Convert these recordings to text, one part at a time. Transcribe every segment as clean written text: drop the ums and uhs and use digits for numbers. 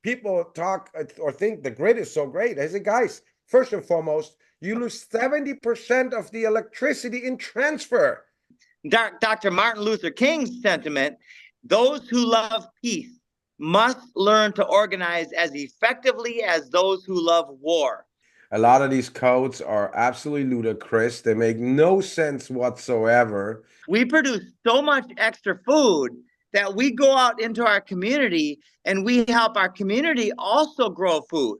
people talk or think the grid is so great. I say, guys, first and foremost, you lose 70% of the electricity in transfer. Dr. Martin Luther King's sentiment, those who love peace must learn to organize as effectively as those who love war. A lot of these codes are absolutely ludicrous. They make no sense whatsoever. We produce so much extra food that we go out into our community and we help our community also grow food.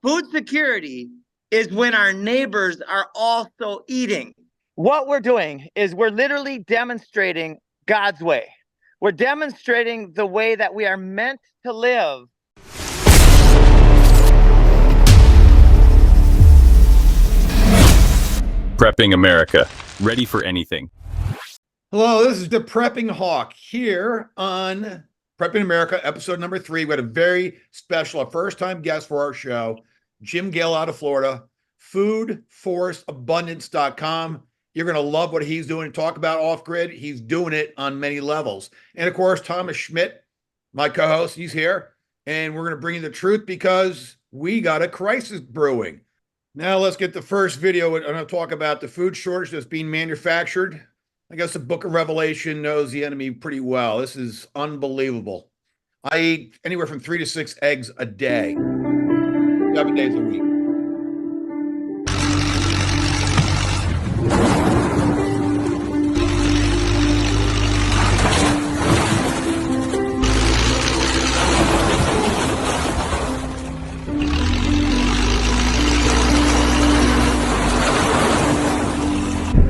Food security is when our neighbors are also eating. What we're doing is we're literally demonstrating God's way. We're demonstrating the way that we are meant to live. Prepping America, ready for anything. Hello, this is the Prepping Hawk here on Prepping America, episode number 3. We had a very special, a first-time guest for our show, Jim Gale out of Florida, foodforceabundance.com. You're going to love what he's doing. Talk about off-grid. He's doing it on many levels. And, of course, Thomas Schmidt, my co-host, he's here. And we're going to bring you the truth because we got a crisis brewing. Now let's get the first video. I'm going to talk about the food shortage that's being manufactured. I guess the Book of Revelation knows the enemy pretty well. This is unbelievable. I eat anywhere from 3 to 6 eggs a day, 7 days a week.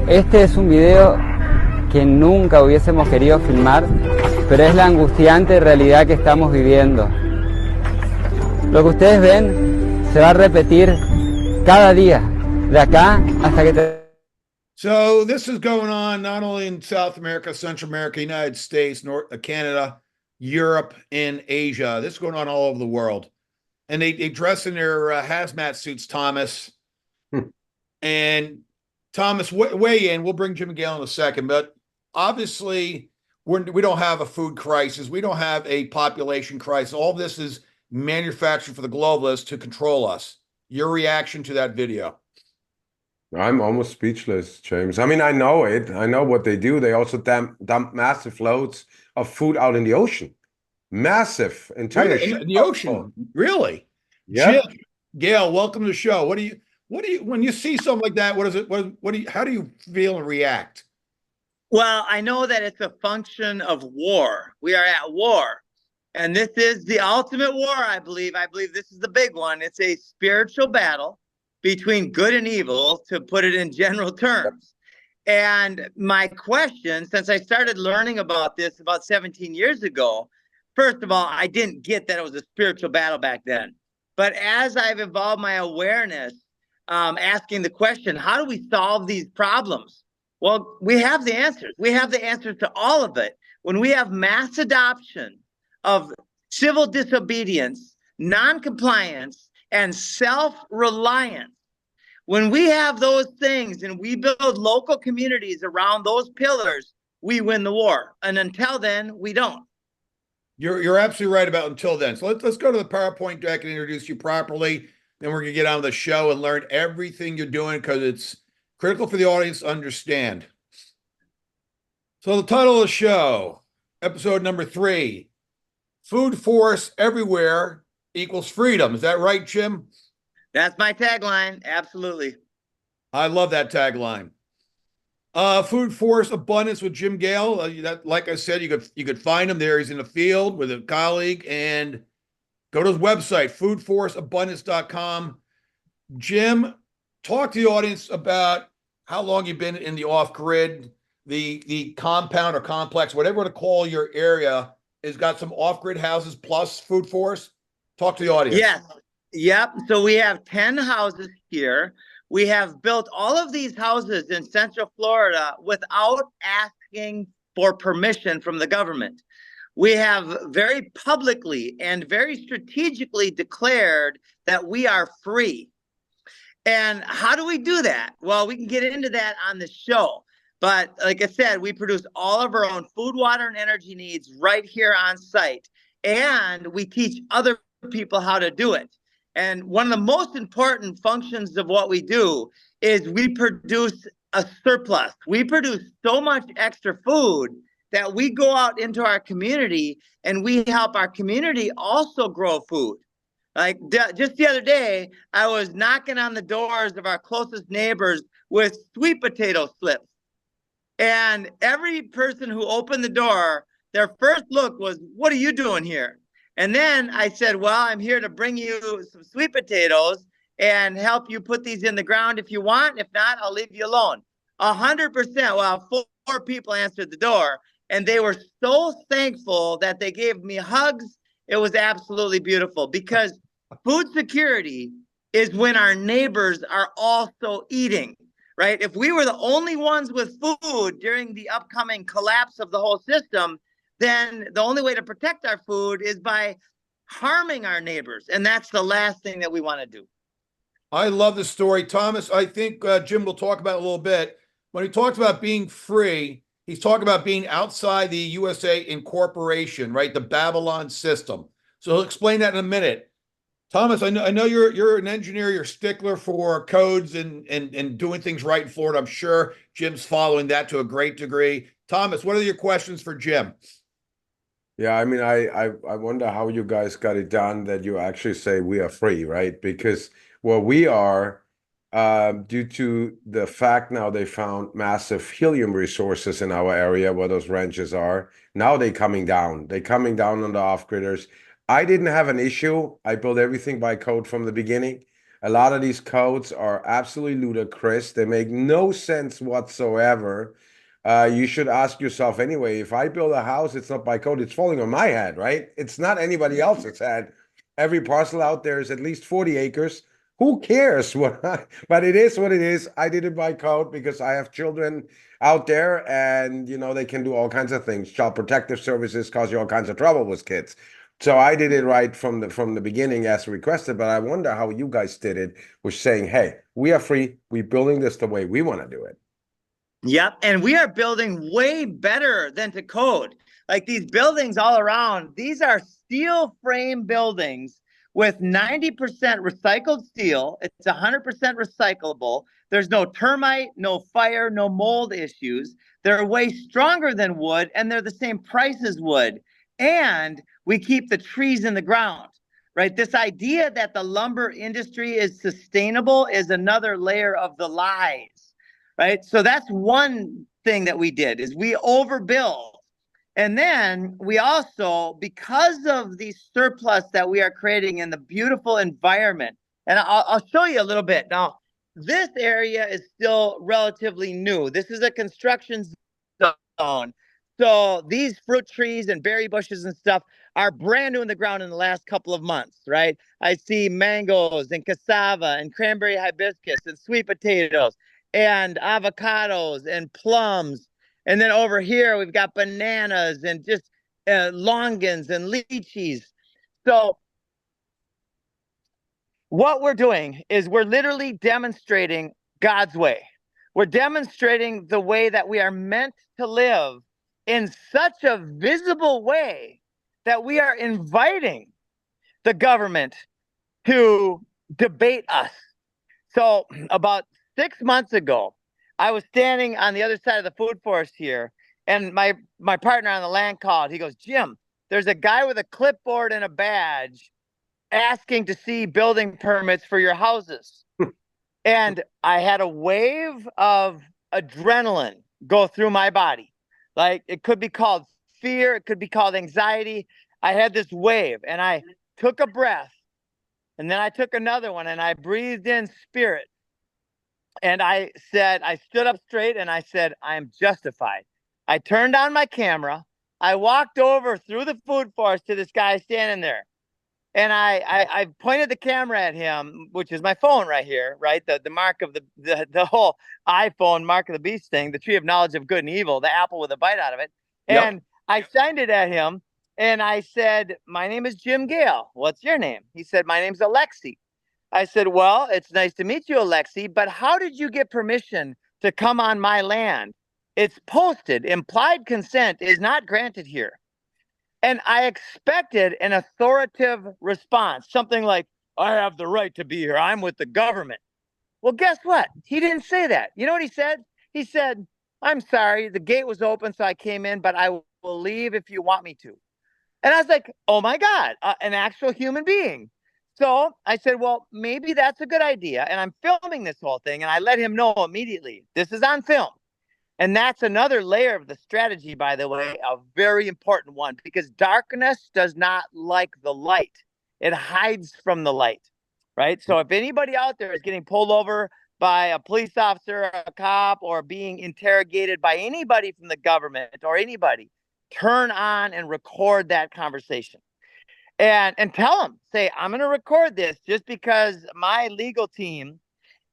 Este es un video que nunca hubiésemos querido filmar, pero es la angustiante realidad que estamos viviendo. Lo que ustedes ven se va a repetir cada día, de acá hasta que So this is going on not only in South America, Central America, United States, Canada, Europe, and Asia. This is going on all over the world. And they dress in their hazmat suits, Thomas. And Thomas, weigh in. We'll bring Jim Gale in a second, but obviously we don't have a food crisis. We don't have a population crisis. All this is manufactured for the globalists to control us. Your reaction to that video? I'm almost speechless, James. I mean, I know it. I know what they do. They also dump massive loads of food out in the ocean. Massive, entire in the ocean. Really? Yeah. Jim Gale, welcome to the show. What do you when you see something like that? How do you feel and react? Well, I know that it's a function of war. We are at war. And this is the ultimate war, I believe. I believe this is the big one. It's a spiritual battle between good and evil, to put it in general terms. And my question, since I started learning about this about 17 years ago, first of all, I didn't get that it was a spiritual battle back then. But as I've evolved my awareness, asking the question, how do we solve these problems? Well, we have the answers. We have the answers to all of it. When we have mass adoption of civil disobedience, non-compliance, and self-reliance, when we have those things and we build local communities around those pillars, we win the war. And until then, we don't. You're absolutely right about until then. So let's go to the PowerPoint deck and introduce you properly. Then we're going to get on with the show and learn everything you're doing because it's critical for the audience to understand. So the title of the show, episode number 3, Food Force Everywhere equals freedom. Is that right, Jim? That's my tagline. Absolutely. I love that tagline. Food Force Abundance with Jim Gale. That, like I said, you could find him there. He's in the field with a colleague, and go to his website, foodforceabundance.com. Jim, talk to the audience about how long you've been in the off-grid, the compound or complex, whatever you want to call your area, has got some off-grid houses plus Food Force. Talk to the audience. Yes. Yep. So we have 10 houses here. We have built all of these houses in Central Florida without asking for permission from the government. We have very publicly and very strategically declared that we are free. And how do we do that? Well, we can get into that on the show. But like I said, we produce all of our own food, water, and energy needs right here on site. And we teach other people how to do it. And one of the most important functions of what we do is we produce a surplus. We produce so much extra food that we go out into our community and we help our community also grow food. Like just the other day, I was knocking on the doors of our closest neighbors with sweet potato slips. And every person who opened the door, their first look was, "What are you doing here?" And then I said, "Well, I'm here to bring you some sweet potatoes and help you put these in the ground if you want. If not, I'll leave you alone." 100%. Well, four people answered the door, and they were so thankful that they gave me hugs. It was absolutely beautiful, because food security is when our neighbors are also eating, right? If we were the only ones with food during the upcoming collapse of the whole system, then the only way to protect our food is by harming our neighbors. And that's the last thing that we want to do. I love the story. Thomas, I think Jim will talk about it a little bit. When he talks about being free, he's talking about being outside the USA incorporation, right? The Babylon system. So he'll explain that in a minute. Thomas, I know you're an engineer, you're a stickler for codes and doing things right in Florida. I'm sure Jim's following that to a great degree. Thomas, what are your questions for Jim? Yeah, I mean, I wonder how you guys got it done that you actually say we are free, right? Because we are, due to the fact now they found massive helium resources in our area where those ranches are. Now they're coming down. They're coming down on the off-gridders. I didn't have an issue. I built everything by code from the beginning. A lot of these codes are absolutely ludicrous. They make no sense whatsoever. You should ask yourself anyway, if I build a house, it's not by code, it's falling on my head, right? It's not anybody else's head. Every parcel out there is at least 40 acres. Who cares? But it is what it is. I did it by code because I have children out there and, they can do all kinds of things. Child Protective Services cause you all kinds of trouble with kids. So I did it right from the beginning as requested, but I wonder how you guys did it, was saying, hey, we are free. We're building this the way we want to do it. Yep. And we are building way better than to code. Like these buildings all around, these are steel frame buildings with 90% recycled steel. It's 100% recyclable. There's no termite, no fire, no mold issues. They're way stronger than wood, and they're the same price as wood. And we keep the trees in the ground, right? This idea that the lumber industry is sustainable is another layer of the lies, right? So that's one thing that we did, is we overbuilt. And then we also, because of the surplus that we are creating in the beautiful environment, and I'll show you a little bit. Now, this area is still relatively new. This is a construction zone. So these fruit trees and berry bushes and stuff are brand new in the ground in the last couple of months, right? I see mangoes and cassava and cranberry hibiscus and sweet potatoes and avocados and plums. And then over here, we've got bananas and just longans and lychees. So what we're doing is we're literally demonstrating God's way. We're demonstrating the way that we are meant to live in such a visible way that we are inviting the government to debate us. So about 6 months ago, I was standing on the other side of the food forest here, and my partner on the land called. He goes, "Jim, there's a guy with a clipboard and a badge asking to see building permits for your houses." And I had a wave of adrenaline go through my body. Like, it could be called fear, it could be called anxiety. I had this wave, and I took a breath, and then I took another one, and I breathed in spirit. And I stood up straight, and I said, I am justified. I turned on my camera. I walked over through the food forest to this guy standing there. And I pointed the camera at him, which is my phone right here, right? The mark of the whole iPhone mark of the beast thing, the tree of knowledge of good and evil, the apple with a bite out of it. Yep. And I shined it at him, and I said, "My name is Jim Gale. What's your name?" He said, "My name's Alexi." I said, "Well, it's nice to meet you, Alexi, but how did you get permission to come on my land? It's posted. Implied consent is not granted here." And I expected an authoritative response, something like, I have the right to be here. I'm with the government. Well, guess what? He didn't say that. You know what he said? He said, I'm sorry, the gate was open, so I came in, but I will leave if you want me to. And I was like, oh my God, an actual human being. So I said, well, maybe that's a good idea. And I'm filming this whole thing. And I let him know immediately, this is on film. And that's another layer of the strategy, by the way, a very important one, because darkness does not like the light. It hides from the light, right? So if anybody out there is getting pulled over by a police officer, a cop, or being interrogated by anybody from the government or anybody, turn on and record that conversation. And tell them, say, I'm going to record this just because my legal team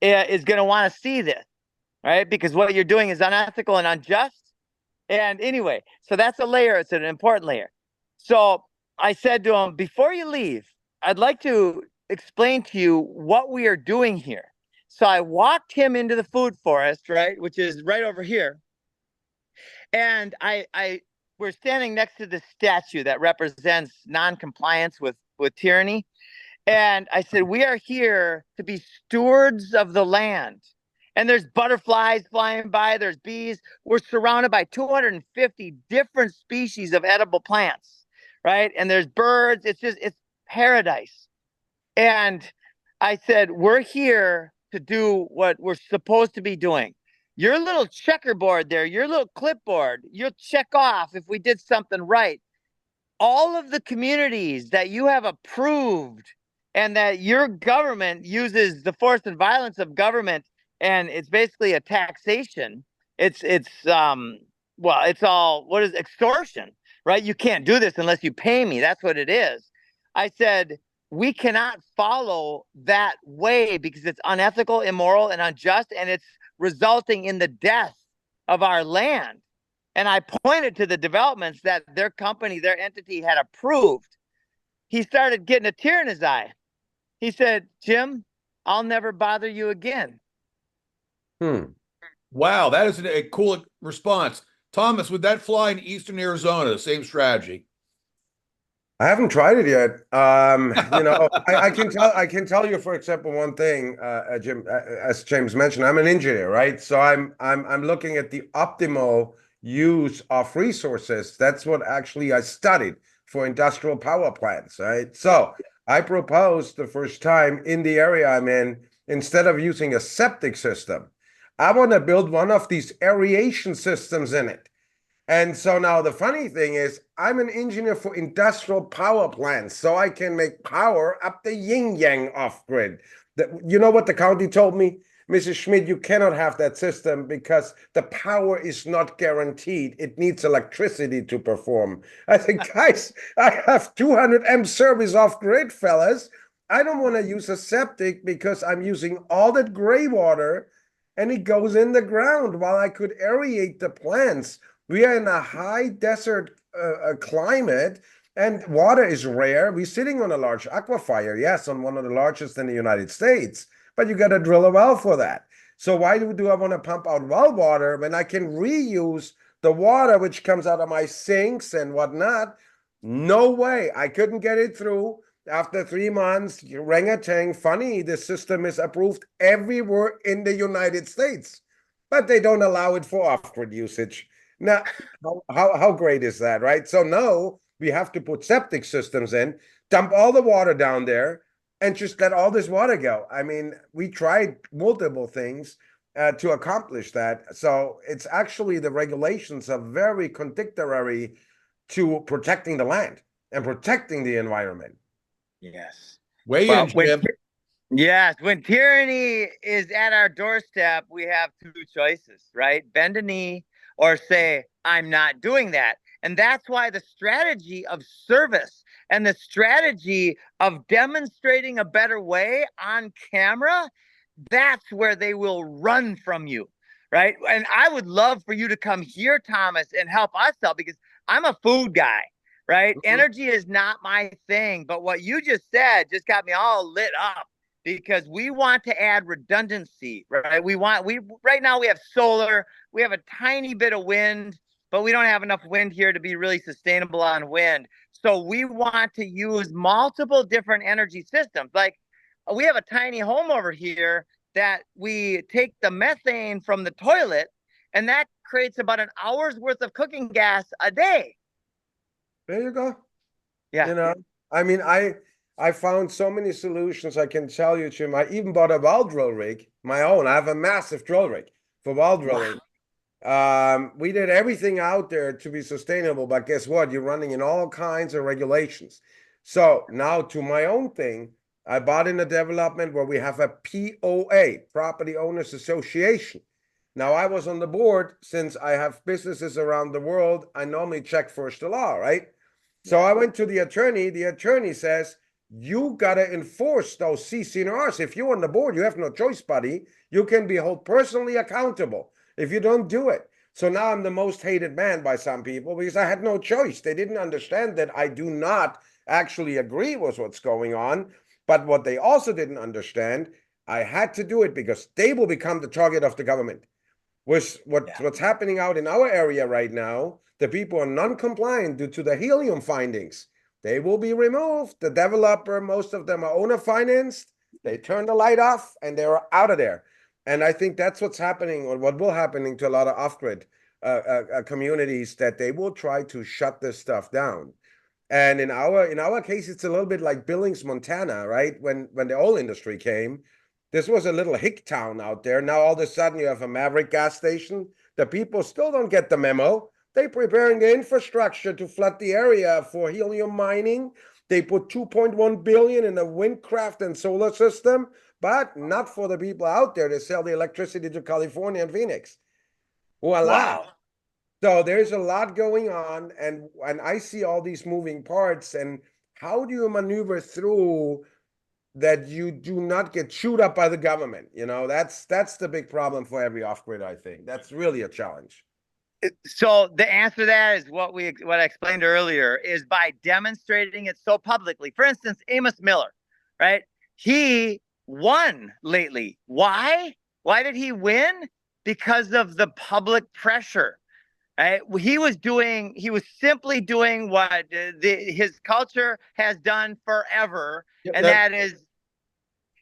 is going to want to see this, right? Because what you're doing is unethical and unjust. And anyway, so that's a layer. It's an important layer. So I said to him, before you leave, I'd like to explain to you what we are doing here. So I walked him into the food forest, right, which is right over here. And we're standing next to the statue that represents non-compliance with tyranny. And I said, we are here to be stewards of the land. And there's butterflies flying by, there's bees. We're surrounded by 250 different species of edible plants, right? And there's birds. It's paradise. And I said, we're here to do what we're supposed to be doing. Your little checkerboard there, your little clipboard, you'll check off if we did something right. All of the communities that you have approved and that your government uses the force and violence of government, and it's basically a taxation. It's all, what is extortion, right? You can't do this unless you pay me. That's what it is. I said, we cannot follow that way because it's unethical, immoral, and unjust, and it's resulting in the death of our land. And I pointed to the developments that their company, their entity had approved. He started getting a tear in his eye. He said, Jim, I'll never bother you again. Wow, that is a cool response. Thomas, would that fly in Eastern Arizona? Same strategy. I haven't tried it yet. I can tell you, for example, one thing, Jim, as James mentioned, I'm an engineer, right? So I'm looking at the optimal use of resources. That's what actually I studied for industrial power plants, right? So I proposed the first time in the area I'm in, instead of using a septic system, I want to build one of these aeration systems in it. And so now the funny thing is, I'm an engineer for industrial power plants, so I can make power up the yin-yang off-grid. You know what the county told me? Mrs. Schmidt, you cannot have that system because the power is not guaranteed. It needs electricity to perform. I think, guys, I have 200 amp service off-grid, fellas. I don't want to use a septic because I'm using all that gray water and it goes in the ground while I could aerate the plants. We are in a high desert climate and water is rare. We're sitting on a large aquifer, yes, on one of the largest in the United States, but you got to drill a well for that. So why do I want to pump out well water when I can reuse the water which comes out of my sinks and whatnot? No way. I couldn't get it through. After 3 months, rang-a-tang, funny, the system is approved everywhere in the United States, but they don't allow it for off-grid usage. Now, how great is that, right? So no, we have to put septic systems in, dump all the water down there, and just let all this water go. I mean, we tried multiple things to accomplish that. So it's actually the regulations are very contradictory to protecting the land and protecting the environment. Yes. Weigh in, Jim. Yes, when tyranny is at our doorstep, we have two choices, right? Bend a knee or say, I'm not doing that. And that's why the strategy of service and the strategy of demonstrating a better way on camera, that's where they will run from you, right? And I would love for you to come here, Thomas, and help us out because I'm a food guy, right? Mm-hmm. Energy is not my thing, but what you just said just got me all lit up. Because we want to add redundancy, right? Right now we have solar, we have a tiny bit of wind, but we don't have enough wind here to be really sustainable on wind. So we want to use multiple different energy systems. Like we have a tiny home over here that we take the methane from the toilet, and that creates about an hour's worth of cooking gas a day. There you go. Yeah. You know, I mean, I found so many solutions. I can tell you, Jim, I even bought a well drill rig, my own. I have a massive drill rig for well drilling. Wow. We did everything out there to be sustainable, but guess what? You're running in all kinds of regulations. So now to my own thing, I bought in a development where we have a POA, Property Owners Association. Now, I was on the board since I have businesses around the world. I normally check first the law, right? So I went to the attorney. The attorney says, you got to enforce those CC&Rs. If you're on the board, you have no choice, buddy. You can be held personally accountable if you don't do it. So now I'm the most hated man by some people because I had no choice. They didn't understand that I do not actually agree with what's going on. But what they also didn't understand, I had to do it because they will become the target of the government. What's happening out in our area right now, the people are non-compliant due to the helium findings. They will be removed. The developer, most of them are owner financed. They turn the light off and they're out of there. And I think that's what's happening, or what will happening to a lot of off-grid communities, that they will try to shut this stuff down. And in our case, it's a little bit like Billings, Montana, right? When the oil industry came, this was a little hick town out there. Now all of a sudden you have a Maverick gas station. The people still don't get the memo. They're preparing the infrastructure to flood the area for helium mining. They put 2.1 billion in a windcraft and solar system, but not for the people out there to sell the electricity to California and Phoenix. Voila. Wow. So there's a lot going on, and I see all these moving parts. And how do you maneuver through that you do not get chewed up by the government? You know, that's the big problem for every off-grid, I think. That's really a challenge. So the answer to that is what I explained earlier, is by demonstrating it so publicly. For instance, Amos Miller, right? He won lately. Why? Why did he win? Because of the public pressure. Right? He was simply doing what his culture has done forever, and that is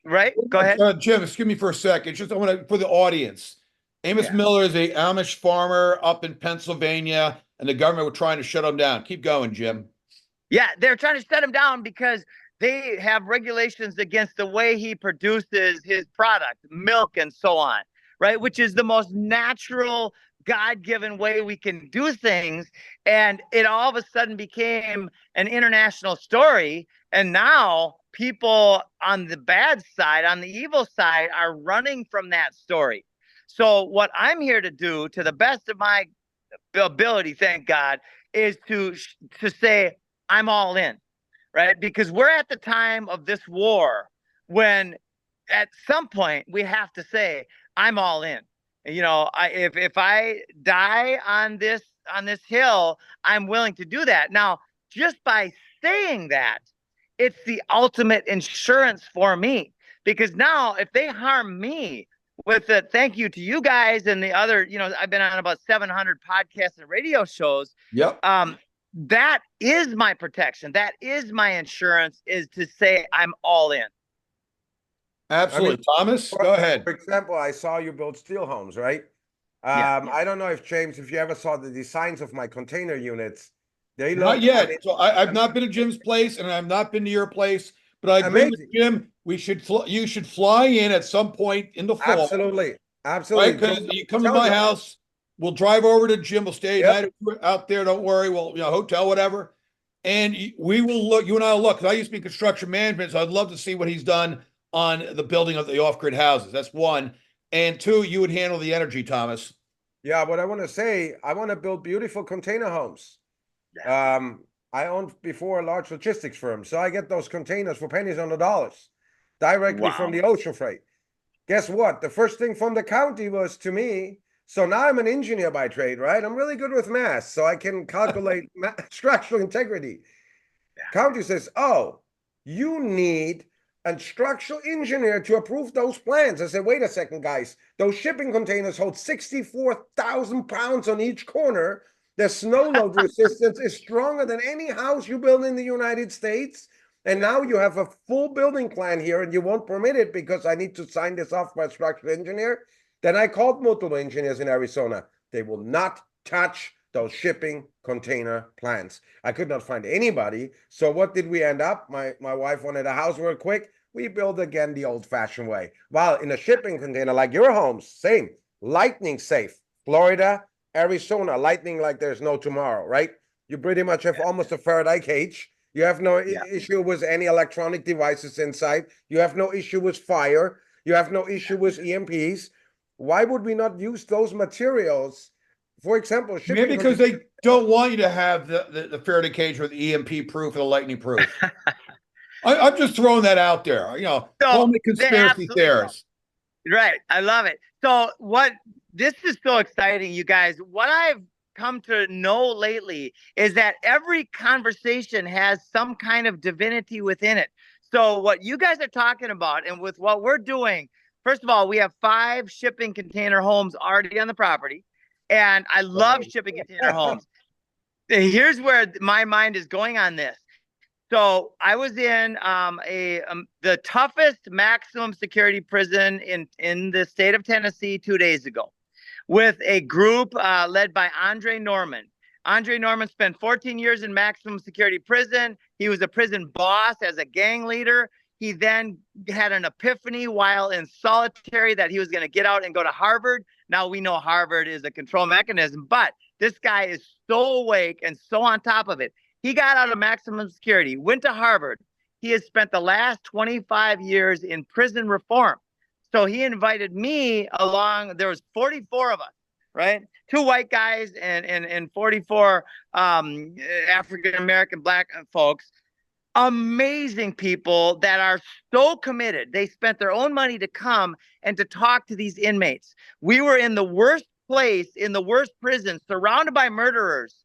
right. Go ahead, Jim. Excuse me for a second. Just I want to, for the audience, Amos Miller is a Amish farmer up in Pennsylvania, and the government were trying to shut him down. Keep going, Jim. Yeah, they're trying to shut him down because they have regulations against the way he produces his product, milk and so on, right? Which is the most natural, God-given way we can do things. And it all of a sudden became an international story. And now people on the bad side, on the evil side, are running from that story. So what I'm here to do, to the best of my ability, thank God, is to say I'm all in, right? Because we're at the time of this war when at some point we have to say I'm all in. You know, if I die on this hill, I'm willing to do that. Now, just by saying that, it's the ultimate insurance for me, because now if they harm me with it, thank you to you guys and the other, you know, I've been on about 700 podcasts and radio shows. Yep. That is my protection. That is my insurance, is to say I'm all in. Absolutely. I mean, Thomas, go ahead. For example, I saw you build steel homes, right? I don't know if James, if you ever saw the designs of my container units. They look not yet. So I've not been to Jim's place, and I've not been to your place. But I agree with Jim. You should fly in at some point in the fall. Absolutely. Right? Because you come to my house, we'll drive over to Jim. We'll stay a night out there. Don't worry. We'll, you know, hotel, whatever. And we will look. You and I will look. Because I used to be construction management, so I'd love to see what he's done on the building of the off-grid houses. That's one. And two, you would handle the energy, Thomas. Yeah, what I want to say, I want to build beautiful container homes. Yeah. I owned before a large logistics firm, so I get those containers for pennies on the dollars directly from the ocean freight. Guess what? The first thing from the county was to me. So now I'm an engineer by trade, right? I'm really good with math, so I can calculate structural integrity. Yeah. County says, oh, you need a structural engineer to approve those plans. I said, wait a second, guys. Those shipping containers hold 64,000 pounds on each corner. The snow load resistance is stronger than any house you build in the United States. And now you have a full building plan here and you won't permit it because I need to sign this off by a structural engineer. Then I called multiple engineers in Arizona. They will not touch those shipping container plants. I could not find anybody. So what did we end up? My wife wanted a house real quick. We build again the old-fashioned way. While in a shipping container like your homes, same, lightning safe. Florida, Arizona, lightning like there's no tomorrow, right? You pretty much have almost a Faraday cage. You have no issue with any electronic devices inside. You have no issue with fire. You have no issue with EMPs. Why would we not use those materials? For example, Maybe because they don't want you to have the Faraday cage with EMP proof or the lightning proof. I'm just throwing that out there. You know, call me conspiracy theorists. Right. I love it. So this is so exciting, you guys. What I've come to know lately is that every conversation has some kind of divinity within it. So what you guys are talking about and with what we're doing, first of all, we have 5 shipping container homes already on the property. And I love shipping container homes. Here's where my mind is going on this. So I was in the toughest maximum security prison in the state of Tennessee 2 days ago with a group led by Andre Norman. Andre Norman spent 14 years in maximum security prison. He was a prison boss as a gang leader. He then had an epiphany while in solitary that he was going to get out and go to Harvard. Now we know Harvard is a control mechanism, but this guy is so awake and so on top of it. He got out of maximum security, went to Harvard. He has spent the last 25 years in prison reform. So he invited me along. There was 44 of us, right? 2 white guys and 44 African-American black folks. Amazing people that are so committed. They spent their own money to come and to talk to these inmates. We were in the worst place, in the worst prison, surrounded by murderers.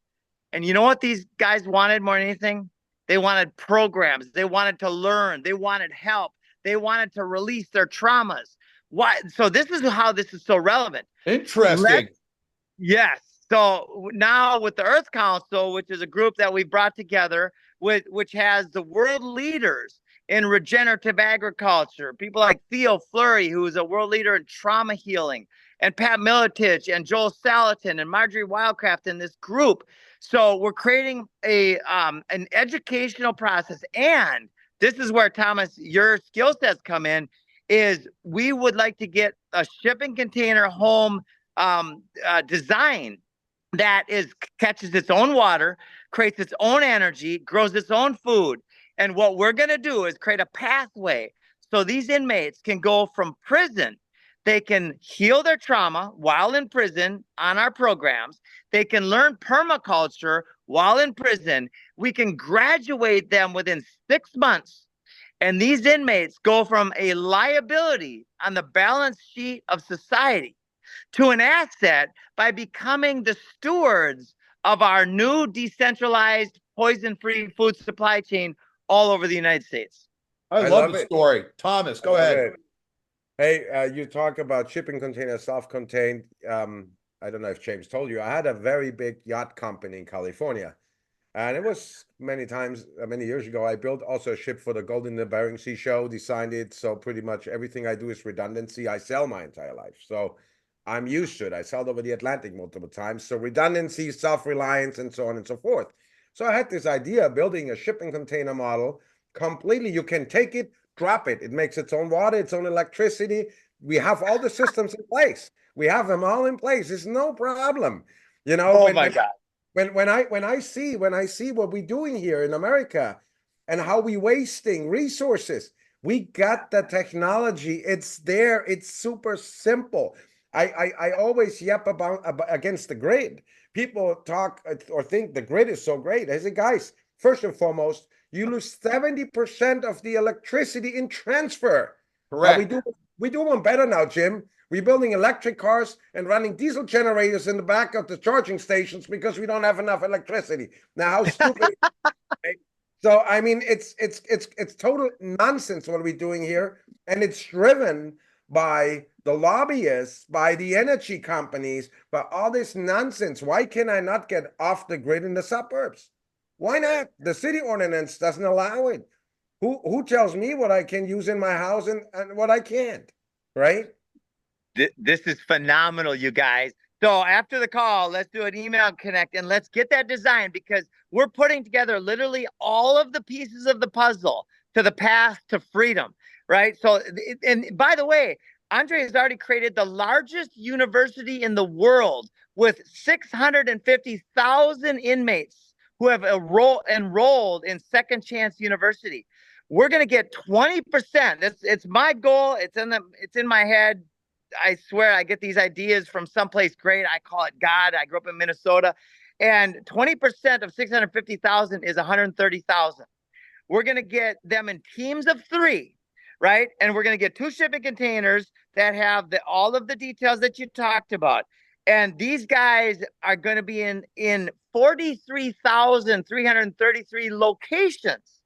And you know what these guys wanted more than anything? They wanted programs. They wanted to learn. They wanted help. They wanted to release their traumas. Why? So this is how this is so relevant. Interesting. Yes. So now with the Earth Council, which is a group that we brought together, which has the world leaders in regenerative agriculture, people like Theo Fleury, who is a world leader in trauma healing, and Pat Miletich and Joel Salatin and Marjorie Wildcraft in this group. So we're creating an educational process. And this is where, Thomas, your skill sets come in, is we would like to get a shipping container home design that catches its own water, creates its own energy, grows its own food. And what we're going to do is create a pathway so these inmates can go from prison. They can heal their trauma while in prison on our programs. They can learn permaculture while in prison. We can graduate them within 6 months. And these inmates go from a liability on the balance sheet of society to an asset by becoming the stewards of our new decentralized poison-free food supply chain all over the United States. I love the story. Thomas, go ahead. Hey, you talk about shipping containers, self-contained. I don't know if James told you, I had a very big yacht company in California. And it was many years ago, I built also a ship for the Golden the Bering Sea show, designed it. So pretty much everything I do is redundancy. I sell my entire life. So I'm used to it. I sailed over the Atlantic multiple times. So redundancy, self-reliance, and so on and so forth. So I had this idea of building a shipping container model completely. You can take it, drop it. It makes its own water, its own electricity. We have all the systems in place. We have them all in place. It's no problem. You know, oh my God. When I see what we're doing here in America and how we wasting resources, we got the technology. It's there. It's super simple. I always yap about against the grid. People talk or think the grid is so great. I say, guys, first and foremost, you lose 70% of the electricity in transfer. Correct. We do one better now, Jim. We're building electric cars and running diesel generators in the back of the charging stations because we don't have enough electricity. Now, how stupid! So, I mean, it's total nonsense what we're doing here, and it's driven by the lobbyists, by the energy companies, by all this nonsense. Why can I not get off the grid in the suburbs? Why not? The city ordinance doesn't allow it. Who tells me what I can use in my house and what I can't, right? This is phenomenal, you guys. So after the call, let's do an email connect and let's get that design, because we're putting together literally all of the pieces of the puzzle to the path to freedom, right? So, and by the way, Andre has already created the largest university in the world with 650,000 inmates who have enrolled in Second Chance University. We're going to get 20%. It's my goal. It's in my head. I swear I get these ideas from someplace great. I call it God. I grew up in Minnesota, and 20% of 650,000 is 130,000. We're going to get them in teams of 3, right? And we're going to get 2 shipping containers that have all of the details that you talked about. And these guys are going to be in 43,333 locations.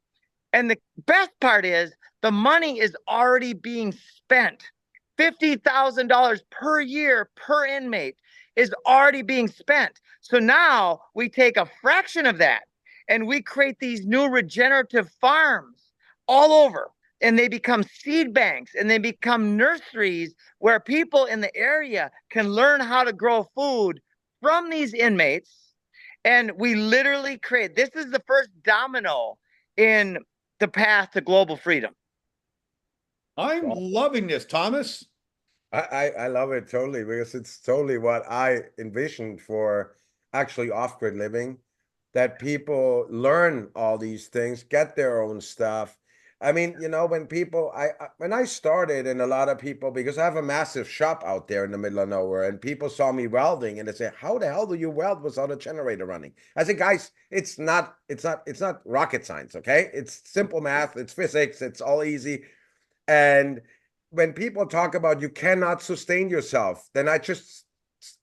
And the best part is the money is already being spent. $50,000 per year per inmate is already being spent. So now we take a fraction of that and we create these new regenerative farms all over, and they become seed banks and they become nurseries where people in the area can learn how to grow food from these inmates. And we literally this is the first domino in the path to global freedom. I'm loving this, Thomas. I love it totally, because it's totally what I envisioned for actually off-grid living, that people learn all these things, get their own stuff. I mean, you know, when I started, and a lot of people, because I have a massive shop out there in the middle of nowhere, and people saw me welding and they say, how the hell do you weld without a generator running? I said, guys, it's not rocket science, okay? It's simple math, it's physics, it's all easy. And when people talk about you cannot sustain yourself, then I just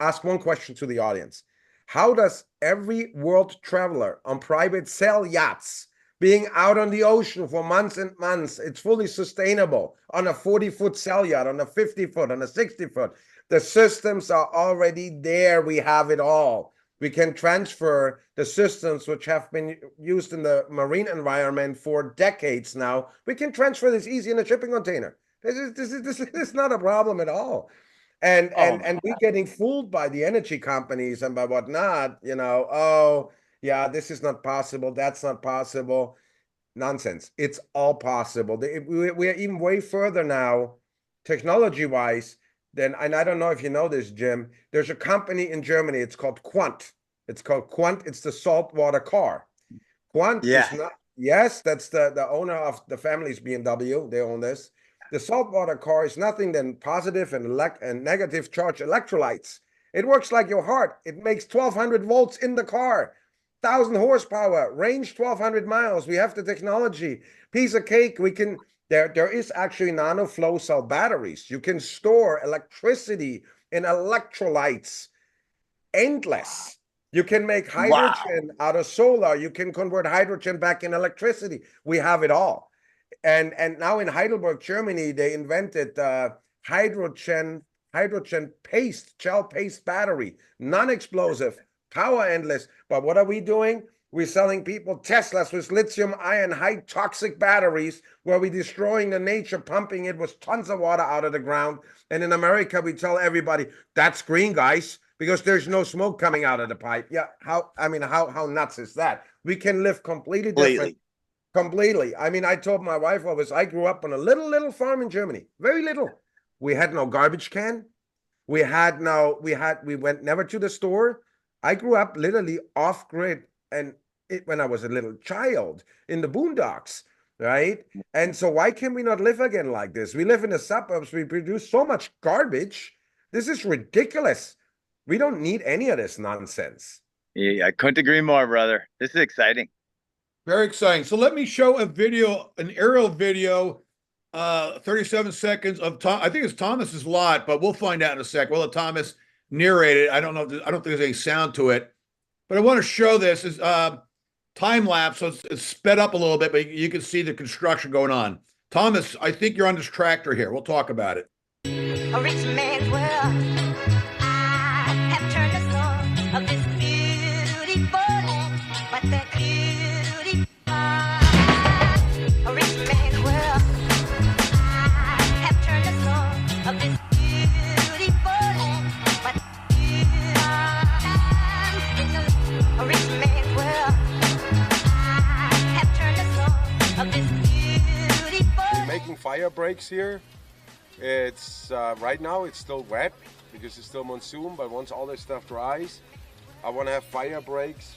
ask one question to the audience. How does every world traveler on private sail yachts, being out on the ocean for months and months, it's fully sustainable on a 40-foot sail yacht, on a 50-foot, on a 60-foot? The systems are already there. We have it all. We can transfer the systems which have been used in the marine environment for decades now. We can transfer this easy in a shipping container. This is not a problem at all. And we're getting fooled by the energy companies and by whatnot, you know, oh, yeah, this is not possible, that's not possible. Nonsense. It's all possible. We're even way further now, technology-wise, than, and I don't know if you know this, Jim, there's a company in Germany, it's called Quant. It's called Quant. It's the saltwater car. Quant is not, yes, that's the owner of the family's BMW. They own this. The saltwater car is nothing than positive and negative charge electrolytes. It works like your heart. It makes 1,200 volts in the car, 1,000 horsepower, range 1,200 miles. We have the technology. Piece of cake. We can. There is actually nano flow cell batteries. You can store electricity in electrolytes, endless. You can make hydrogen out of solar. You can convert hydrogen back in electricity. We have it all. And now in Heidelberg, Germany, they invented hydrogen paste, gel paste battery, non-explosive, power endless. But what are we doing? We're selling people Teslas with lithium ion, high toxic batteries, where we're destroying the nature, pumping it with tons of water out of the ground. And in America, we tell everybody, that's green, guys, because there's no smoke coming out of the pipe. Yeah, how nuts is that? We can live completely different. Completely. I mean, I told my wife I grew up on a little farm in Germany, very little. We had no garbage can. We went never to the store. I grew up literally off grid, and when I was a little child in the boondocks, right? And so why can we not live again like this? We live in the suburbs. We produce so much garbage. This is ridiculous. We don't need any of this nonsense. Yeah, I couldn't agree more, brother. This is exciting. Very exciting. So let me show a video, an aerial video, 37 seconds of Tom. I think it's Thomas's lot, but we'll find out in a sec. We'll let Thomas narrate it. I don't know. I don't think there's any sound to it, but I want to show this is time lapse, so it's sped up a little bit, but you can see the construction going on. Thomas, I think you're on this tractor here. We'll talk about it. a rich man's world. I have turned the soul of this beautiful land, but that beauty a rich man's world. I have turned the soul of this beautiful land, but it's a rich man's world. I have turned the soul of this beautiful. We're making fire breaks here. It's right now it's still wet because it's still monsoon, but once all this stuff dries, I want to have fire breaks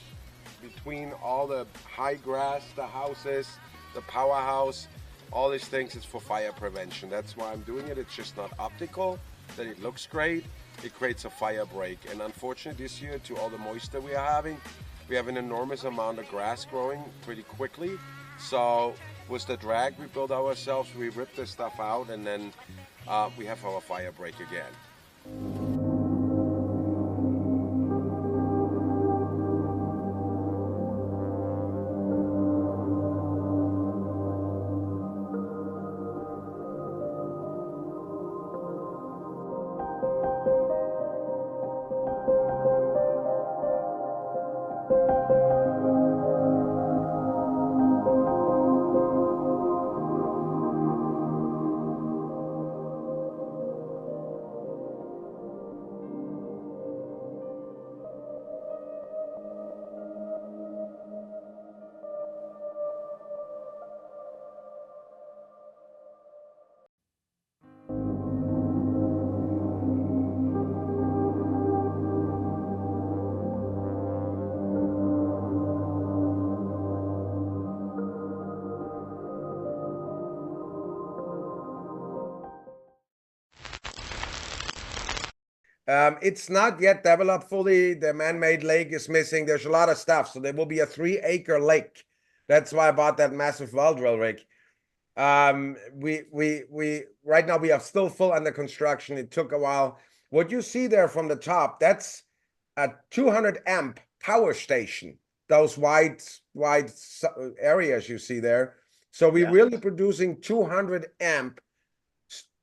between all the high grass, the houses, the powerhouse, all these things. Is for fire prevention. That's why I'm doing it. It's just not optical, that it looks great. It creates a fire break. And unfortunately this year, to all the moisture we are having, we have an enormous amount of grass growing pretty quickly. So with the drag we build ourselves, we rip this stuff out, and then we have our fire break again. It's not yet developed fully. The man-made lake is missing. There's a lot of stuff. So there will be a 3-acre lake. That's why I bought that massive well drill rig. We right now we are still full under construction. It took a while. What you see there from the top, that's a 200 amp power station. Those wide areas you see there. So we're really producing 200 amp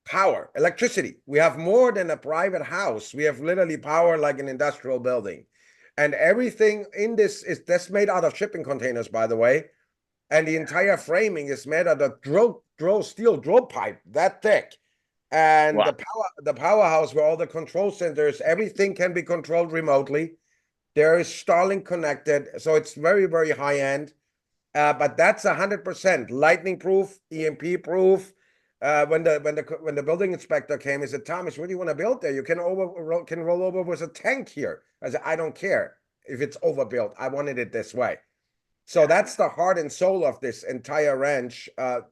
power, electricity. We have more than a private house. We have literally power like an industrial building. And everything in this that's made out of shipping containers, by the way. And the entire framing is made out of steel drill pipe that thick. And the powerhouse where all the control centers, everything can be controlled remotely. There is Starlink connected, so it's very, very high end. But that's 100% lightning proof, EMP proof. When the building inspector came, he said, "Thomas, what do you want to build there? You can roll over with a tank here." I said, "I don't care if it's overbuilt. I wanted it this way." So that's the heart and soul of this entire ranch.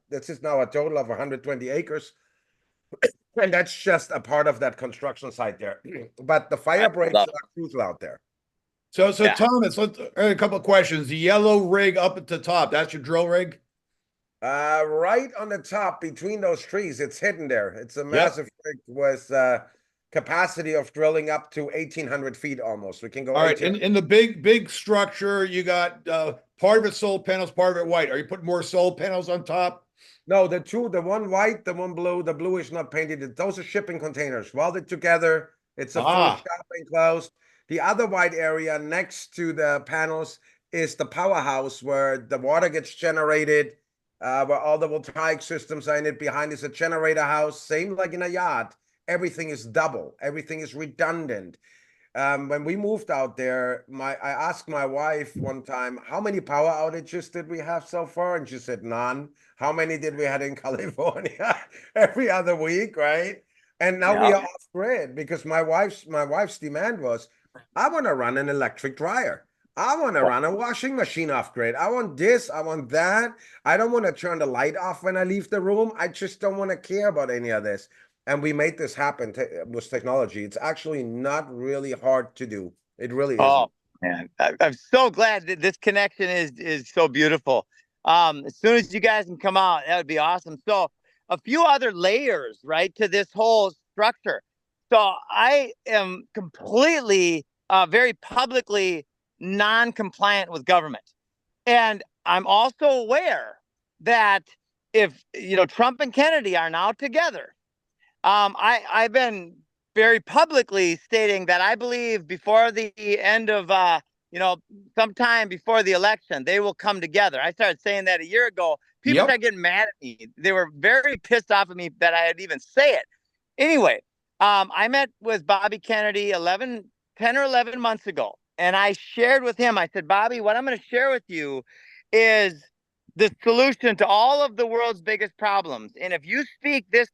This is now a total of 120 acres. And that's just a part of that construction site there. But the fire breaks are crucial out there. So Thomas, let's a couple of questions. The yellow rig up at the top, that's your drill rig? Right on the top between those trees, it's hidden there. It's a massive rig with capacity of drilling up to 1,800 feet almost. We can go. All right, in the big structure, you got part of it solar panels, part of it white. Are you putting more solar panels on top? No, the one white, the one blue. The blue is not painted. Those are shipping containers welded together. It's a full shop enclosed. The other white area next to the panels is the powerhouse where the water gets generated, where all the voltaic systems are in it. Behind is a generator house, same like in a yacht. Everything is double. Everything is redundant. When we moved out there, I asked my wife one time, how many power outages did we have so far? And she said, none. How many did we have in California? Every other week, right? And now we are off grid because my wife's demand was, I want to run an electric dryer. I want to run a washing machine off grid. I want this. I want that. I don't want to turn the light off when I leave the room. I just don't want to care about any of this. And we made this happen with technology. It's actually not really hard to do. It really is. Oh, man. I'm so glad that this connection is so beautiful. As soon as you guys can come out, that would be awesome. So a few other layers, right, to this whole structure. So I am completely, very publicly non-compliant with government. And I'm also aware that if, Trump and Kennedy are now together, I've been very publicly stating that I believe before the end of sometime before the election, they will come together. I started saying that a year ago. People Yep. started getting mad at me. They were very pissed off at me that I had even say it. Anyway, I met with Bobby Kennedy 10 or 11 months ago, and I shared with him, I said, Bobby, what I'm going to share with you is the solution to all of the world's biggest problems. And if you speak this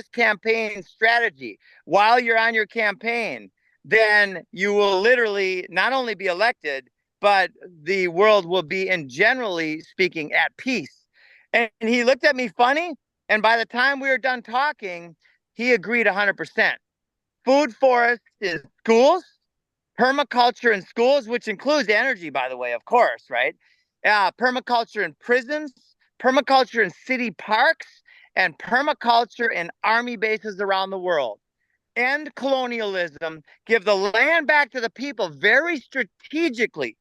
campaign strategy while you're on your campaign, then you will literally not only be elected, but the world will be, in generally speaking, at peace. And he looked at me funny. And by the time we were done talking, he agreed 100%. Food forests in schools, permaculture in schools, which includes energy, by the way, of course, right? Permaculture in prisons, permaculture in city parks, and permaculture in army bases around the world. End colonialism, give the land back to the people very strategically,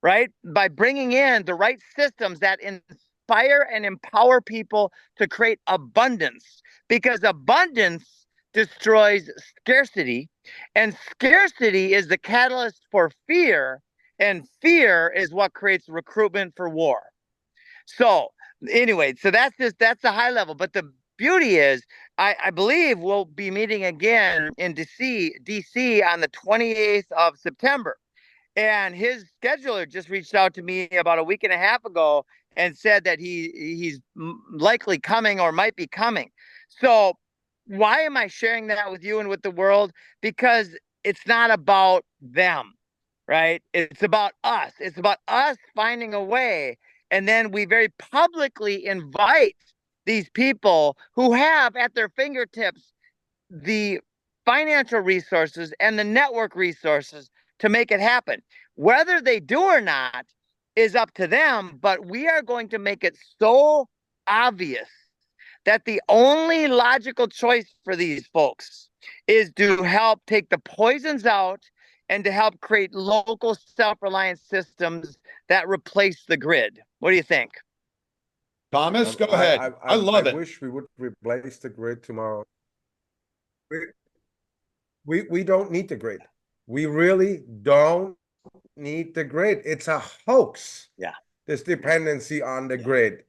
right? By bringing in the right systems that inspire and empower people to create abundance, because abundance destroys scarcity, and scarcity is the catalyst for fear, and fear is what creates recruitment for war. So anyway, so that's the high level. But the beauty is, I believe we'll be meeting again in DC on the 28th of September. And his scheduler just reached out to me about a week and a half ago and said that he's likely coming or might be coming. So why am I sharing that with you and with the world? Because it's not about them, right? It's about us. It's about us finding a way. And then we very publicly invite these people who have at their fingertips the financial resources and the network resources to make it happen. Whether they do or not is up to them, but we are going to make it so obvious that the only logical choice for these folks is to help take the poisons out and to help create local self-reliant systems that replace the grid. What do you think? Thomas, go ahead. I love it. wish we would replace the grid tomorrow. We don't need the grid. We really don't need the grid. It's a hoax. Yeah. This dependency on the grid.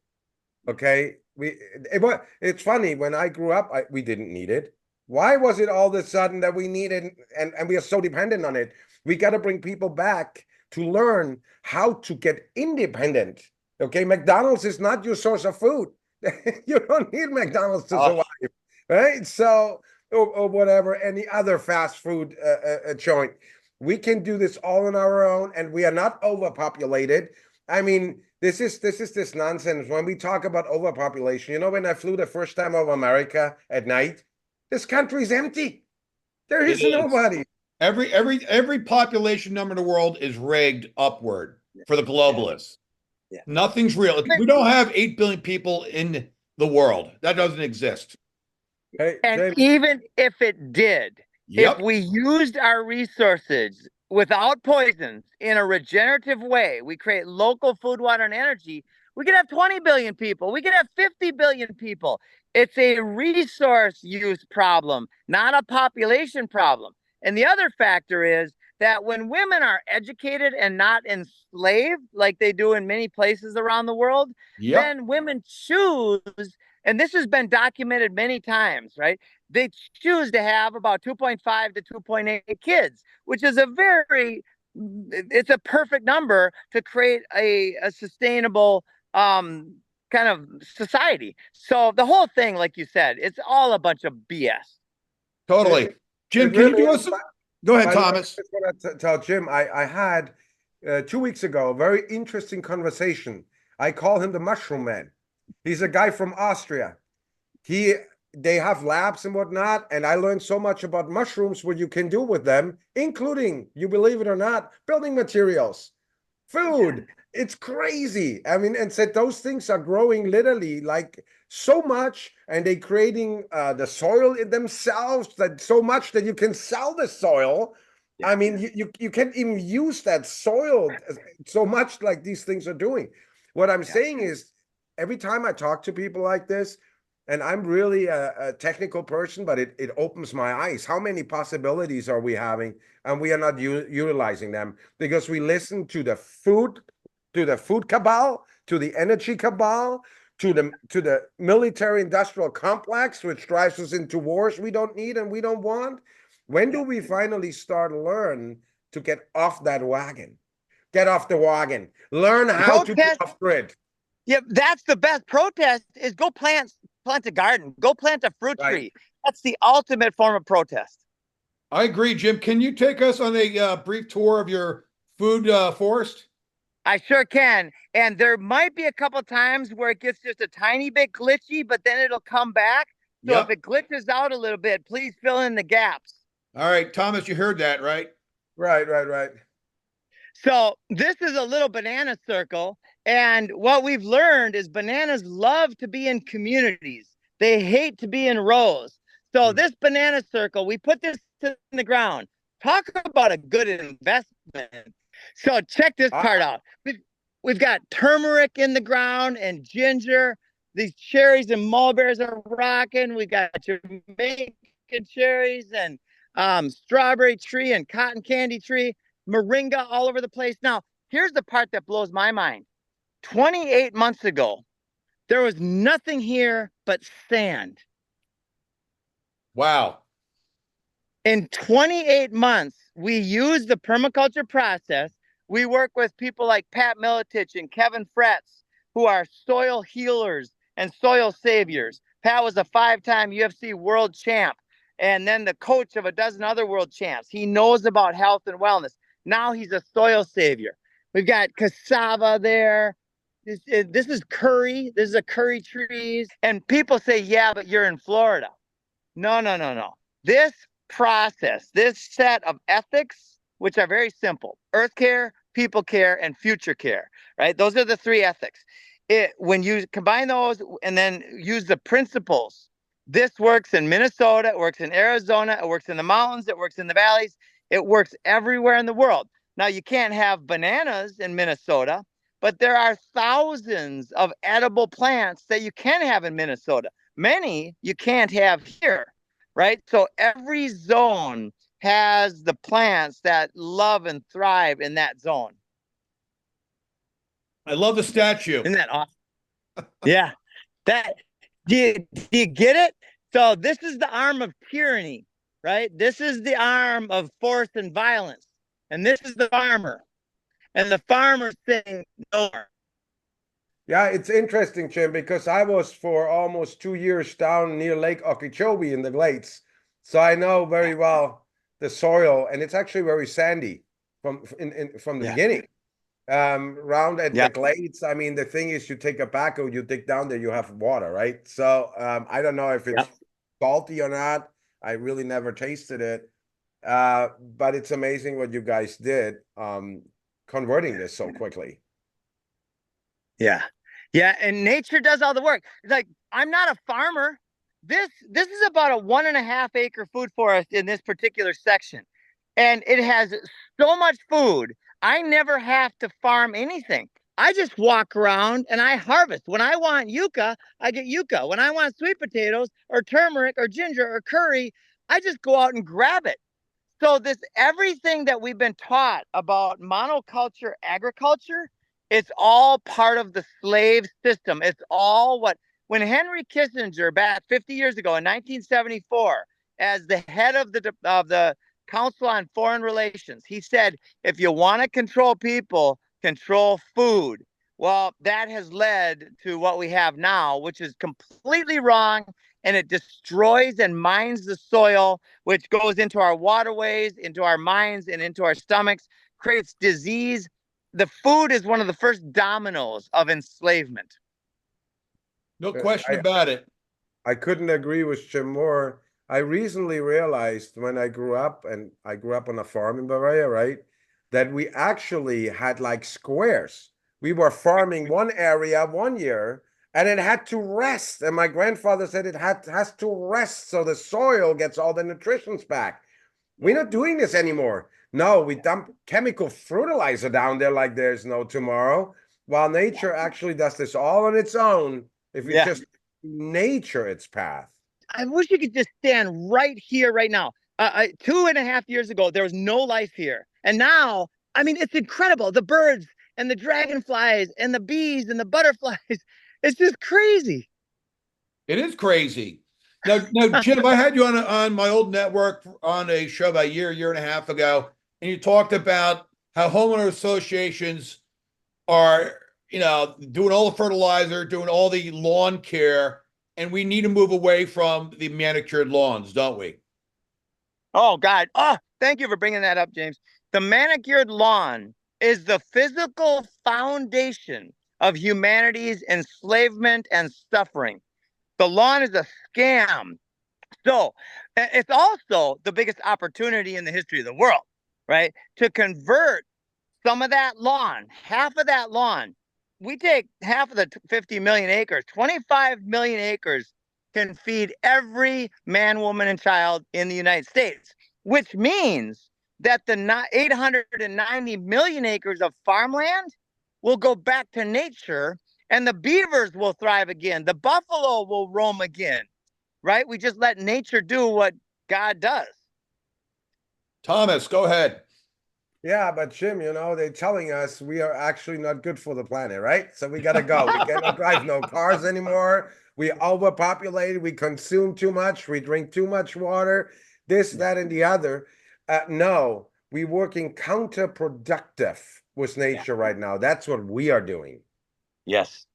Okay. It's funny, when I grew up, we didn't need it. Why was it all of a sudden that we need it and we are so dependent on it? We got to bring people back to learn how to get independent. Okay. McDonald's is not your source of food. You don't need McDonald's to survive. Right. So, or whatever, any other fast food joint. We can do this all on our own, and we are not overpopulated. I mean, this is this nonsense. When we talk about overpopulation, you know, when I flew the first time over America at night, this country's empty. There is nobody. Every population number in the world is rigged upward for the globalists. Yeah. Nothing's real. We don't have 8 billion people in the world. That doesn't exist. Hey, And James, even if it did, if we used our resources without poisons in a regenerative way, we create local food, water, and energy, we could have 20 billion people. We could have 50 billion people. It's a resource use problem, not a population problem. And the other factor is that when women are educated and not enslaved like they do in many places around the world, then women choose, and this has been documented many times, right? They choose to have about 2.5 to 2.8 kids, which is it's a perfect number to create a sustainable kind of society. So the whole thing, like you said, it's all a bunch of BS. Totally. Jim, can you do us? Go ahead, Thomas. I just want to tell Jim, I had 2 weeks ago a very interesting conversation. I call him the Mushroom Man. He's a guy from Austria. They have labs and whatnot, and I learned so much about mushrooms, what you can do with them, including, you believe it or not, building materials, food. It's crazy. I mean, and said those things are growing literally like so much, and they creating the soil in themselves, that so much that you can sell the soil. I mean, you can't even use that soil so much like these things are doing. What I'm saying is, every time I talk to people like this, and I'm really a technical person, but it opens my eyes. How many possibilities are we having, and we are not utilizing them because we listen to the food cabal, to the energy cabal, to the military industrial complex, which drives us into wars we don't need and we don't want. When do we finally start learn to get off that wagon? Get off the wagon. Learn how to get off grid. Yeah, that's the best protest is go plant a garden, go plant a fruit Right. tree. That's the ultimate form of protest. I agree, Jim. Can you take us on a brief tour of your food forest? I sure can. And there might be a couple times where it gets just a tiny bit glitchy, but then it'll come back. So Yep. if it glitches out a little bit, please fill in the gaps. All right, Thomas, you heard that, right? Right. So this is a little banana circle. And what we've learned is bananas love to be in communities. They hate to be in rows. So this banana circle, we put this in the ground. Talk about a good investment. So check this part out. We've got turmeric in the ground and ginger. These cherries and mulberries are rocking. We got Jamaican cherries and strawberry tree and cotton candy tree, moringa all over the place. Now, here's the part that blows my mind. 28 months ago, there was nothing here but sand. Wow. In 28 months, we used the permaculture process. We work with people like Pat Militich and Kevin Fretz, who are soil healers and soil saviors. Pat was a 5-time UFC world champ and then the coach of a dozen other world champs. He knows about health and wellness. Now he's a soil savior. We've got cassava there. This is curry. This is a curry trees. And people say, yeah, but you're in Florida. No. This process, this set of ethics, which are very simple: earth care, people care, and future care, right? Those are the 3 ethics. When you combine those and then use the principles, this works in Minnesota, it works in Arizona, it works in the mountains, it works in the valleys, it works everywhere in the world. Now, you can't have bananas in Minnesota, but there are thousands of edible plants that you can have in Minnesota. Many you can't have here, right? So every zone has the plants that love and thrive in that zone. I love the statue. Isn't that awesome? Yeah. Do you get it? So this is the arm of tyranny, right? This is the arm of force and violence. And this is the farmer. And the farmer's saying no. Yeah, it's interesting, Jim, because I was for almost 2 years down near Lake Okeechobee in the Glades. So I know very well the soil, and it's actually very sandy from the beginning. Round at the Glades, I mean, the thing is, you take a backhoe, you dig down there, you have water, right? So I don't know if it's salty or not. I really never tasted it. But it's amazing what you guys did, converting this so quickly. Yeah. And nature does all the work. It's like, I'm not a farmer. This is about a 1.5 acre food forest in this particular section. And it has so much food. I never have to farm anything. I just walk around and I harvest. When I want yucca, I get yucca. When I want sweet potatoes or turmeric or ginger or curry, I just go out and grab it. So everything that we've been taught about monoculture agriculture, it's all part of the slave system. It's all when Henry Kissinger back 50 years ago in 1974, as the head of the Council on Foreign Relations, he said, if you want to control people, control food. Well, that has led to what we have now, which is completely wrong. And it destroys and mines the soil, which goes into our waterways, into our minds, and into our stomachs, creates disease. The food is one of the first dominoes of enslavement. No question about it. I couldn't agree with Jim more. I recently realized when I grew up, and I grew up on a farm in Bavaria, right, that we actually had like squares. We were farming one area 1 year, and it had to rest. And my grandfather said it has to rest so the soil gets all the nutrients back. We're not doing this anymore. No, we dump chemical fertilizer down there like there's no tomorrow, while nature actually does this all on its own. If you just nature its path. I wish you could just stand right here, right now. 2.5 years ago, there was no life here. And now, I mean, it's incredible. The birds and the dragonflies and the bees and the butterflies. It's just crazy. It is crazy. Now, Jim, I had you on my old network on a show about a year and a half ago, and you talked about how homeowner associations are, doing all the fertilizer, doing all the lawn care, and we need to move away from the manicured lawns, don't we? Oh, God. Oh, thank you for bringing that up, James. The manicured lawn is the physical foundation of humanity's enslavement and suffering. The lawn is a scam. So it's also the biggest opportunity in the history of the world, right? To convert some of that lawn, half of that lawn. We take half of the 50 million acres, 25 million acres can feed every man, woman, and child in the United States, which means that the 890 million acres of farmland will go back to nature and the beavers will thrive again. The buffalo will roam again, right? We just let nature do what God does. Thomas, go ahead. Yeah, but Jim, they're telling us we are actually not good for the planet, right? So we gotta go. We cannot drive no cars anymore. We overpopulated. We consume too much. We drink too much water. This, that, and the other. No, we're working counterproductive with nature right now. That's what we are doing. Yes.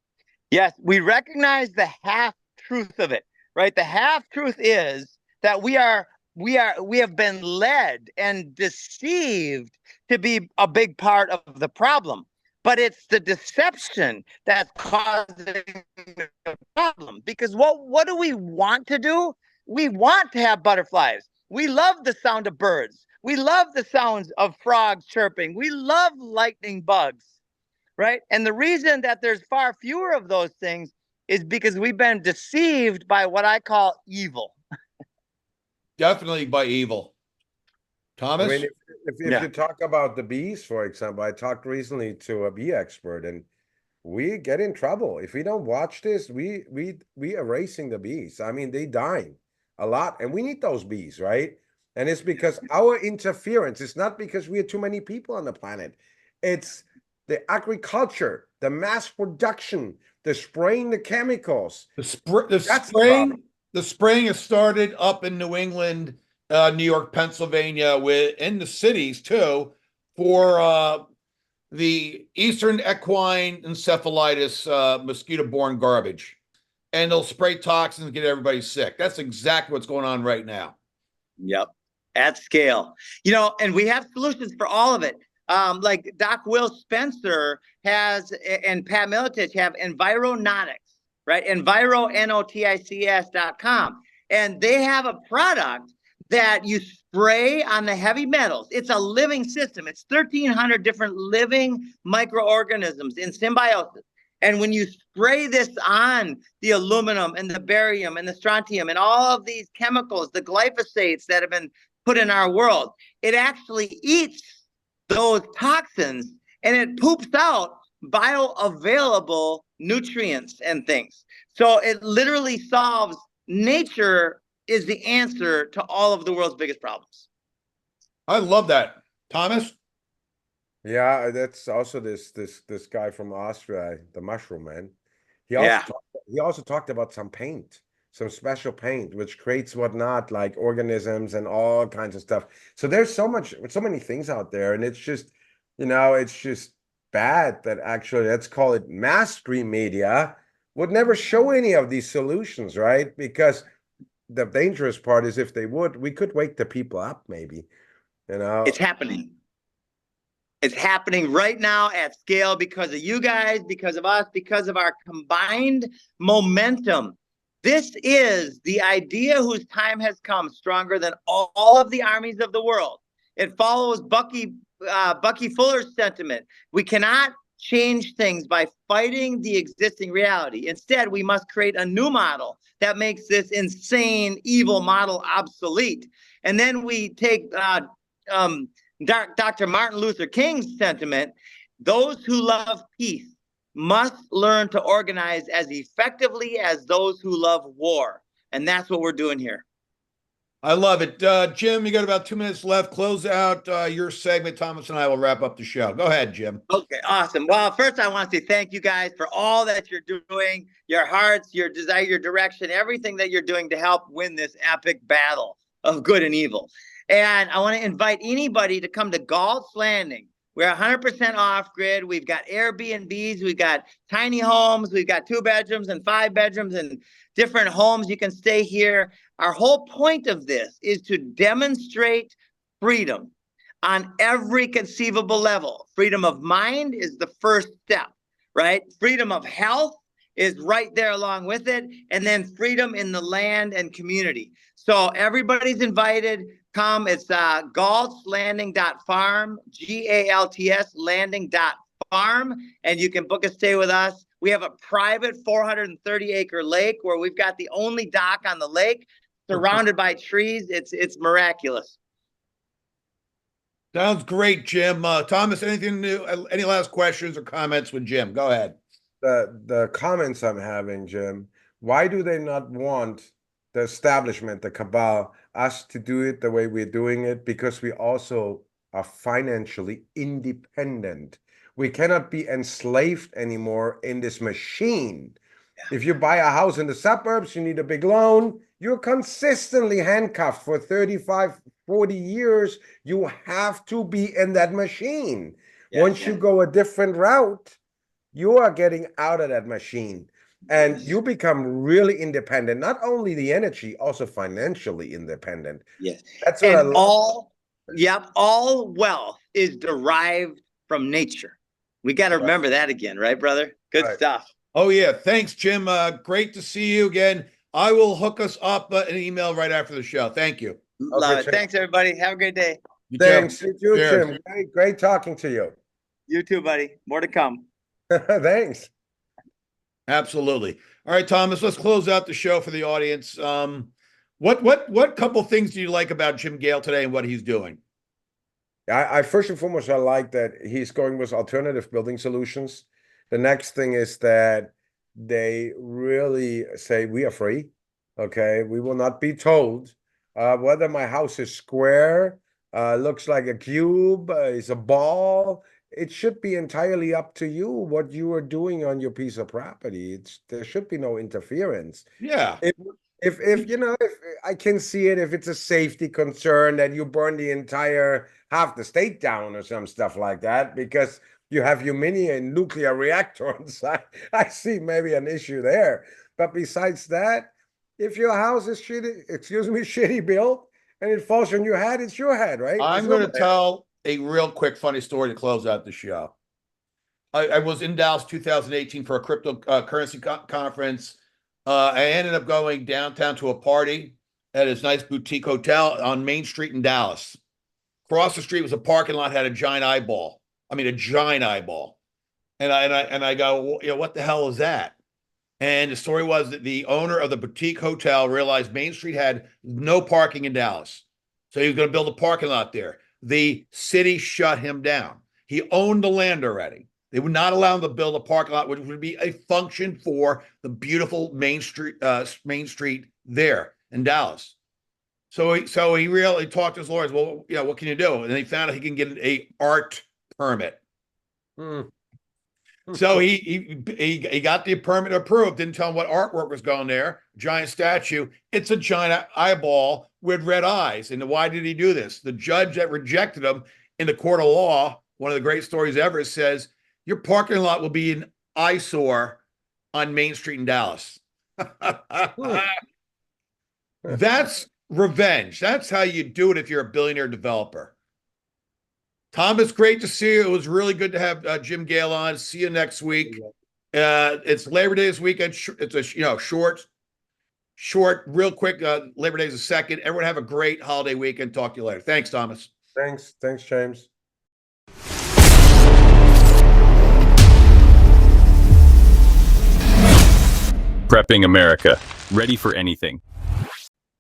Yes, we recognize the half truth of it, right? The half truth is that we have been led and deceived to be a big part of the problem. But it's the deception that's causing the problem. Because what do we want to do? We want to have butterflies. We love the sound of birds. We love the sounds of frogs chirping. We love lightning bugs, right? And the reason that there's far fewer of those things is because we've been deceived by what I call evil. Definitely by evil. Thomas? I mean, if you talk about the bees, for example, I talked recently to a bee expert, and we get in trouble if we don't watch this. We erasing the bees. I mean, they dying a lot, and we need those bees, right? And it's because our interference. It's not because we are too many people on the planet. It's the agriculture, the mass production, the spraying the chemicals. The spraying has started up in New England, New York, Pennsylvania, in the cities too, for the Eastern equine encephalitis, mosquito-borne garbage. And they'll spray toxins and get everybody sick. That's exactly what's going on right now. Yep. At scale. And we have solutions for all of it. Like Doc Will Spencer has, and Pat Militich have Environautics, right? EnviroNotics.com. And they have a product that you spray on the heavy metals. It's a living system. It's 1,300 different living microorganisms in symbiosis. And when you spray this on the aluminum and the barium and the strontium and all of these chemicals, the glyphosates that have been put in our world, it actually eats those toxins and it poops out bioavailable nutrients and things. So it literally solves. Nature is the answer to all of the world's biggest problems. I love that. Thomas? Yeah, that's also this guy from Austria, the mushroom man. He also talked about some paint, some special paint, which creates whatnot, like organisms and all kinds of stuff. So there's so many things out there, and it's just, it's just bad that actually, let's call it mainstream media, would never show any of these solutions, right? Because the dangerous part is if they would, we could wake the people up, maybe. It's happening. It's happening right now at scale because of you guys, because of us, because of our combined momentum. This is the idea whose time has come, stronger than all of the armies of the world. It follows Bucky Fuller's sentiment. We cannot change things by fighting the existing reality. Instead, we must create a new model that makes this insane, evil model obsolete. And then we take Dr. Martin Luther King's sentiment: those who love peace must learn to organize as effectively as those who love war. And that's what we're doing here. I love it. Jim, you got about 2 minutes left. Close out your segment. Thomas and I will wrap up the show. Go ahead, Jim. Okay, awesome. Well, first I want to say thank you guys for all that you're doing, your hearts, your desire, your direction, everything that you're doing to help win this epic battle of good and evil. And I want to invite anybody to come to Galt's Landing. We're 100% off grid. We've got Airbnbs, we've got tiny homes, we've got 2 bedrooms and 5 bedrooms and different homes. You can stay here. Our whole point of this is to demonstrate freedom on every conceivable level. Freedom of mind is the first step, right? Freedom of health is right there along with it. And then freedom in the land and community. So everybody's invited. Come. It's galtslanding.farm, GALTS landing.farm. And you can book a stay with us. We have a private 430-acre lake where we've got the only dock on the lake, surrounded by trees. It's miraculous. Sounds great, Jim. Thomas, anything new? Any last questions or comments with Jim? Go ahead. The comments I'm having, Jim, why do they not want the establishment, the cabal, us to do it the way we're doing it? Because we also are financially independent. We cannot be enslaved anymore in this machine. If you buy a house in the suburbs, you need a big loan. You're consistently handcuffed for 35, 40 years. You have to be in that machine. Once you go a different route, you are getting out of that machine and you become really independent, not only the energy, also financially independent. Yes. That's what I love. All wealth is derived from nature. We got to remember that again, right, brother? Good stuff. Oh, yeah. Thanks, Jim. Great to see you again. I will hook us up an email right after the show. Thank you. Love it. Thanks, everybody. Have a great day. Thanks. You too, Jim. Great talking to you. You too, buddy. More to come. Thanks. Absolutely. All right, Thomas, let's close out the show for the audience. What couple things do you like about Jim Gale today and what he's doing? I first and foremost, I like that he's going with alternative building solutions. The next thing is that they really say we are free. Okay, we will not be told whether my house is square, looks like a cube, is a ball. It should be entirely up to you what you are doing on your piece of property. There should be no interference. Yeah. If you know, if I can see it, if it's a safety concern that you burn the entire half the state down or some stuff like that because you have your mini and nuclear reactor inside, I see maybe an issue there. But besides that, if your house is shitty built and it falls on your head, it's your head, right? I'm going to tell a real quick funny story to close out the show. I was in Dallas 2018 for a cryptocurrency conference. I ended up going downtown to a party at his nice boutique hotel on Main Street in Dallas. Across the street was a parking lot, had a giant eyeball. I mean, a giant eyeball. And I go, well, you know, what the hell is that? And the story was that the owner of the boutique hotel realized Main Street had no parking in Dallas. So he was going to build a parking lot there. The city shut him down. He owned the land already. They would not allow him to build a parking lot, which would be a function for the beautiful Main Street there in Dallas. So he really talked to his lawyers. Well, you know, what can you do? And he found out he can get an art permit. So he got the permit approved. Didn't tell him what artwork was going there. Giant statue. It's a giant eyeball with red eyes. And why did he do this? The judge that rejected him in the court of law, one of the great stories ever, says your parking lot will be an eyesore on Main Street in Dallas. That's revenge. That's how you do it if you're a billionaire developer. Thomas, great to see you. It was really good to have Jim Gale on. See you next week. It's Labor Day this weekend. It's a short, real quick. Labor Day is the second. Everyone have a great holiday weekend. Talk to you later. Thanks, Thomas. Thanks, James. Prepping America. Ready for anything.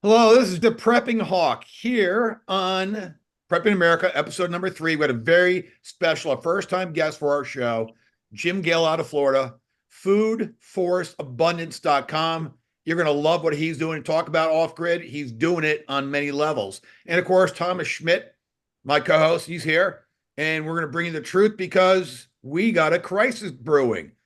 Hello, this is the Prepping Hawk here on Prepping America, episode number 3. We had a very special, first-time guest for our show, Jim Gale out of Florida, foodforestabundance.com. You're going to love what he's doing. Talk about off grid. He's doing it on many levels. And of course, Thomas Schmidt, my co host, he's here. And we're going to bring you the truth because we got a crisis brewing.